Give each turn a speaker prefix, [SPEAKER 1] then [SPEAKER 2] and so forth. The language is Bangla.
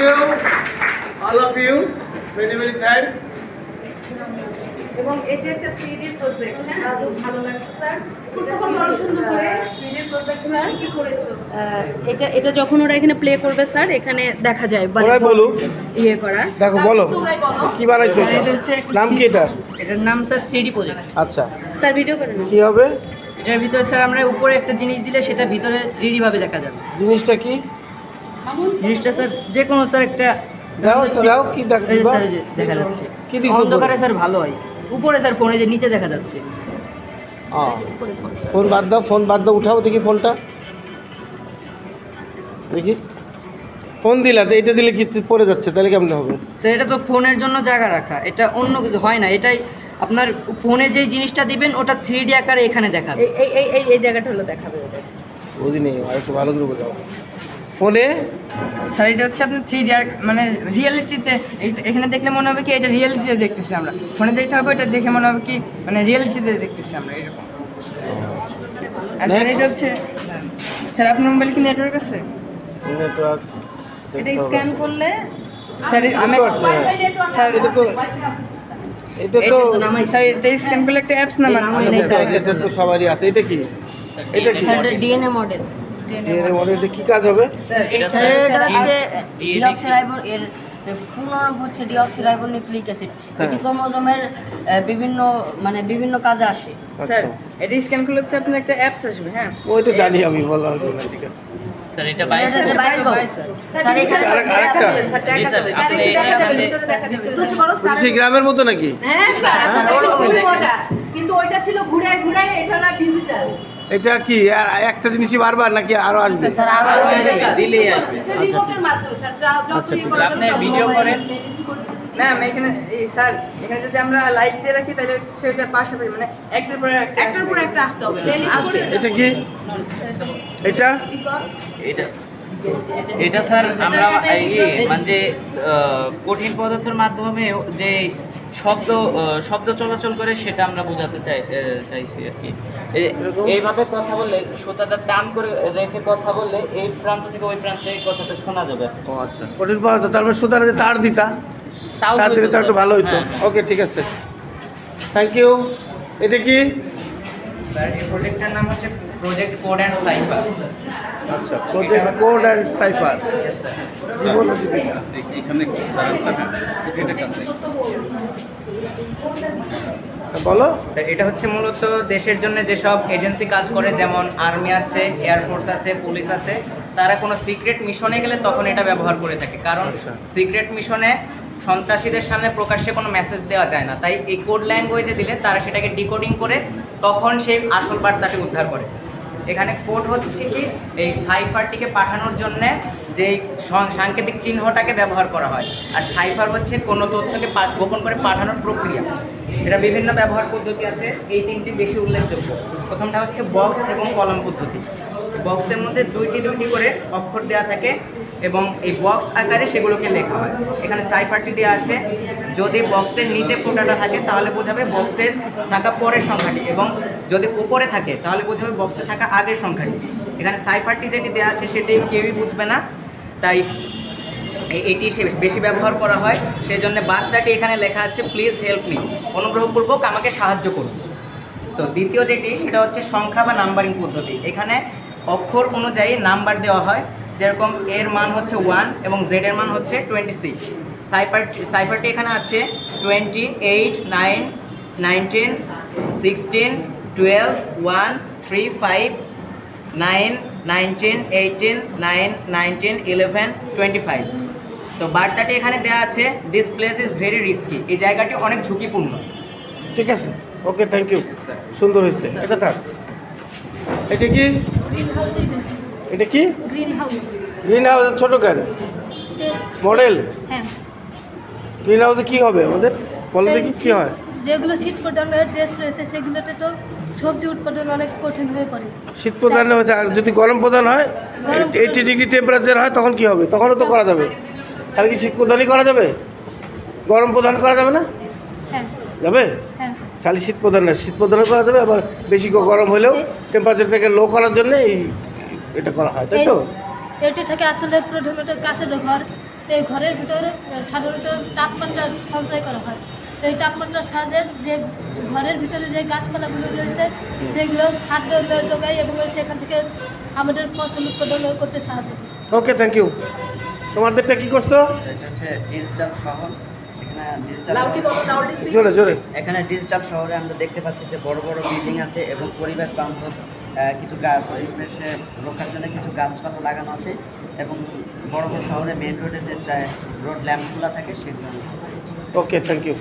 [SPEAKER 1] you, all of you. Many, many thanks.
[SPEAKER 2] এবং এটা একটা 3D প্রজেক্ট, হ্যাঁ, খুব ভালো লাগছে স্যার। পুস্তকটা বড় সুন্দর করে 3D প্রজেক্ট স্যার কি করেছো? এটা যখন ওরা এখানে প্লে করবে স্যার, এখানে দেখা যায়
[SPEAKER 1] ওরাই বলুক।
[SPEAKER 2] ইয়ে করা।
[SPEAKER 1] দেখো বলো কি বানাইছো এটা? নাম কি এটা?
[SPEAKER 3] এটার নাম স্যার 3D প্রজেক্ট।
[SPEAKER 1] আচ্ছা,
[SPEAKER 2] স্যার ভিডিও করেন।
[SPEAKER 1] কি হবে?
[SPEAKER 3] এটার ভিতরে স্যার আমরা উপরে একটা জিনিস দিলে সেটা ভিতরে 3D ভাবে দেখা যাবে।
[SPEAKER 1] জিনিসটা কি?
[SPEAKER 3] জিনিসটা স্যার যে কোনো স্যার একটা
[SPEAKER 1] দাও তো, দাও কি
[SPEAKER 3] এই যে
[SPEAKER 1] দেখবা?
[SPEAKER 3] স্যার এই যে দেখা যাচ্ছে।
[SPEAKER 1] কি দিছো?
[SPEAKER 3] অন্ধকারে স্যার ভালো হয়। উপরে স্যার ফোনে যে নিচে দেখা যাচ্ছে।
[SPEAKER 1] ফোন বাদ দাও, ফোন বাদ দাও, উঠাও দেখি ফোনটা। দেখি ফোন দিলা তো, এটা দিলে কি পড়ে যাচ্ছে, তাহলে কেমন হবে?
[SPEAKER 3] স্যার এটা তো ফোনের জন্য জায়গা রাখা, এটা অন্য কিছু হয় না। এটাই আপনার ফোনে যেই জিনিসটা দিবেন ওটা 3D আকারে এখানে দেখাবে।
[SPEAKER 2] এই জায়গাটা হলো দেখাবে ওদের।
[SPEAKER 1] বুঝিনি, আর একটু ভালো করে বোঝাও। ফোনে
[SPEAKER 4] স্যার এটা হচ্ছে আপনার 3D মানে রিয়েলিটিতে, এখানে দেখলে মনে হবে কি এটা রিয়েলিটিতে দেখতেছি আমরা, ফোনে দেখতে হবে এটা দেখে মনে হবে কি মানে রিয়েলিটিতে দেখতেছি আমরা এরকম। আর স্যার এটা হচ্ছে, স্যার আপনার মোবাইলে কি নেটওয়ার্ক আছে?
[SPEAKER 1] নেটওয়ার্ক
[SPEAKER 2] এটা স্ক্যান করলে
[SPEAKER 4] স্যার আমি স্যার
[SPEAKER 1] এটা তো
[SPEAKER 4] স্যার এটা স্ক্যান করলে একটা অ্যাপস নামান।
[SPEAKER 1] এটা তো সবারই আছে। এটা কি? এটা কি?
[SPEAKER 5] স্যার এটা ডিএনএ মডেল।
[SPEAKER 1] ডিএনএ মডেল, এটা কি কাজ হবে?
[SPEAKER 5] স্যার এটা হচ্ছে ডিঅক্সিরাইবো এর পুনরূপ হচ্ছে ডিঅক্সিরাইবো নিউক্লিক অ্যাসিড। এটি ক্রোমোজোমের বিভিন্ন কাজে আসে।
[SPEAKER 4] স্যার এটা স্ক্যান করলে হচ্ছে আপনার একটা অ্যাপস আসবে। হ্যাঁ
[SPEAKER 1] ওইটা জানি আমি, বলা হবে না, ঠিক আছে।
[SPEAKER 3] স্যার এটা
[SPEAKER 5] স্যার এখানে
[SPEAKER 1] আরেকটা সেই গ্রামের মতো নাকি?
[SPEAKER 2] হ্যাঁ স্যার, খুবই মজা। কিন্তু ওইটা ছিল ঘুরে ঘুরে, এটা হলো ডিজিটাল।
[SPEAKER 1] এটা কি আর একটা জিনিসই বারবার নাকি আরো আসবে?
[SPEAKER 5] স্যার আরো
[SPEAKER 3] দিলেই আসবে।
[SPEAKER 2] এটা রিমোটের মাধ্যমে স্যার, যত
[SPEAKER 1] ঠিক
[SPEAKER 2] করা
[SPEAKER 3] আপনি ভিডিও করেন।
[SPEAKER 4] ম্যাম এখানে স্যার এখানে যদি আমরা লাইট দিয়ে রাখি তাহলে সেটা পাশাপাশি মানে একটার পর একটা
[SPEAKER 2] আসতে হবে।
[SPEAKER 1] এটা কি? এটা
[SPEAKER 3] এটা স্যার আমরা মানে কঠিন পদার্থের মাধ্যমে যে শব্দ চলাচল করে সেটা আমরা বোঝাতে চাইছি আর কি। এইভাবে কথা বললে, সুতাটা টান করে রেখে কথা বললে এই প্রান্ত থেকে ওই প্রান্তে কথাটা শোনা যাবে।
[SPEAKER 1] ও আচ্ছা, কঠিন পদার্থ। তারপরে সুতারে যে তার দিতা,
[SPEAKER 3] তাও
[SPEAKER 1] তার দিলে তো একটু ভালো হইতো।
[SPEAKER 3] হ্যাঁ।
[SPEAKER 1] ওকে, ঠিক আছে, থ্যাংক ইউ। এটা কি?
[SPEAKER 3] স্যার এই প্রজেক্টটার নাম হচ্ছে প্রজেক্ট কোড অ্যান্ড সাইফার।
[SPEAKER 1] আচ্ছা, project code and cipher.
[SPEAKER 3] Yes sir.
[SPEAKER 1] জীবন ও জীবিকা। বলো।
[SPEAKER 6] স্যার এটা হচ্ছে মূলত দেশের জন্য যেসব এজেন্সি কাজ করে, যেমন আর্মি আছে, এয়ারফোর্স আছে, পুলিশ আছে, তারা কোনো সিক্রেট মিশনে গেলে তখন এটা ব্যবহার করে থাকে। কারণ সিক্রেট মিশনে সন্ত্রাসীদের সামনে প্রকাশ্যে কোনো মেসেজ দেওয়া যায় না, তাই এই কোড ল্যাঙ্গুয়েজে দিলে তারা সেটাকে ডিকোডিং করে তখন সেই আসল বার্তাটি উদ্ধার করে। এখানে কোড হচ্ছে কি এই সাইফারটিকে পাঠানোর জন্যে যে সাংকেতিক চিহ্নটাকে ব্যবহার করা হয়, আর সাইফার হচ্ছে কোনো তথ্যকে গোপন করে পাঠানোর প্রক্রিয়া। এটা বিভিন্ন ব্যবহার পদ্ধতি আছে, এই তিনটি বেশি উল্লেখযোগ্য। প্রথমটা হচ্ছে বক্স এবং কলম পদ্ধতি। বক্সের মধ্যে দুইটি করে অক্ষর দেওয়া থাকে এবং এই বক্স আকারে সেগুলোকে লেখা হয়। এখানে সাইফারটি দেওয়া আছে, যদি বক্সের নিচে ফোঁটাটা থাকে তাহলে বোঝাবে বক্সের থাকা পরের সংখ্যাটি, এবং যদি উপরে থাকে তাহলে বোঝাবে বক্সে থাকা আগের সংখ্যাটি। এখানে সাইফারটি যেটি দেওয়া আছে সেটি কেউই বুঝবে না, তাই এটি বেশি ব্যবহার করা হয়। সেই জন্য বার্তাটি এখানে লেখা আছে, প্লিজ হেল্প মি, অনুগ্রহপূর্বক আমাকে সাহায্য করুন। তো দ্বিতীয় যেটি, সেটা হচ্ছে সংখ্যা বা নাম্বারিং পদ্ধতি। এখানে অক্ষর অনুযায়ী নাম্বার দেওয়া হয়, যেরকম এর মান হচ্ছে 1 এবং জেড এর মান হচ্ছে 26। সাইফারটি এখানে আছে 28, 9, 19, 16, 12, 1, 3, 5, 9, 19, 18, 9, 19, 11, 25। তো বার্তাটি এখানে দেওয়া আছে, this place is very risky, এই জায়গাটি অনেক ঝুঁকিপূর্ণ।
[SPEAKER 1] ঠিক আছে, ওকে, থ্যাংক ইউ, সুন্দর হয়েছে। এটা থাক। এটা কি? এটা কি? Green house. ছোট কেন মডেল?
[SPEAKER 7] হ্যাঁ,
[SPEAKER 1] গ্রিন হাউসে কি হবে আমাদের, বলো দেখি কি হয়?
[SPEAKER 7] যেগুলো শীত প্রধানের দেশ রয়েছে সেগুলোতে তো সবজি উৎপাদন অনেক কঠিন হয়ে পড়ে।
[SPEAKER 1] শীত প্রধান হয়েছে, আর যদি গরম প্রধান হয়, 80 ডিগ্রি টেম্পারেচার হয়, তখন কি হবে? তখনও তো করা যাবে। তাহলে কি শীত প্রধানই করা যাবে, গরম প্রধান করা যাবে না?
[SPEAKER 7] হ্যাঁ
[SPEAKER 1] যাবে।
[SPEAKER 7] হ্যাঁ,
[SPEAKER 1] তাহলে শীত প্রধান না, শীত প্রধানও করা যাবে। আবার বেশি গরম হলেও টেম্পারেচারটাকে লো করার জন্য এটা করা হয়, তাই তো?
[SPEAKER 7] এটি থেকে আসলে প্রধানত কাছের ঘর তো এই ঘরের ভিতরে সাধারণত তাপমাত্রা সঞ্চয় করা হয়। তো এই তাপমাত্রার সাহায্যে যে ঘরের ভিতরে যে গাছপালাগুলো রয়েছে সেগুলো খাদ্য যোগায় এবং সেখান থেকে আমাদের ফসল উৎপাদন করতে সাহায্য করে।
[SPEAKER 1] ওকে, থ্যাংক ইউ। তোমাদেরটা কি করছো?
[SPEAKER 8] সেটা হচ্ছে ডিজিটাল শহর। এখানে ডিজিটাল
[SPEAKER 1] জোরে জোরে।
[SPEAKER 8] এখানে ডিজিটাল শহরে আমরা দেখতে পাচ্ছি যে বড় বড় বিল্ডিং আছে এবং পরিবেশ বান্ধব কিছু পরিবেশে রক্ষার জন্য কিছু গাছপালা লাগানো আছে এবং বড় বড় শহরে মেন রোডে যে রোড ল্যাম্পগুলো থাকে সেগুলো।
[SPEAKER 1] ওকে, থ্যাংক ইউ।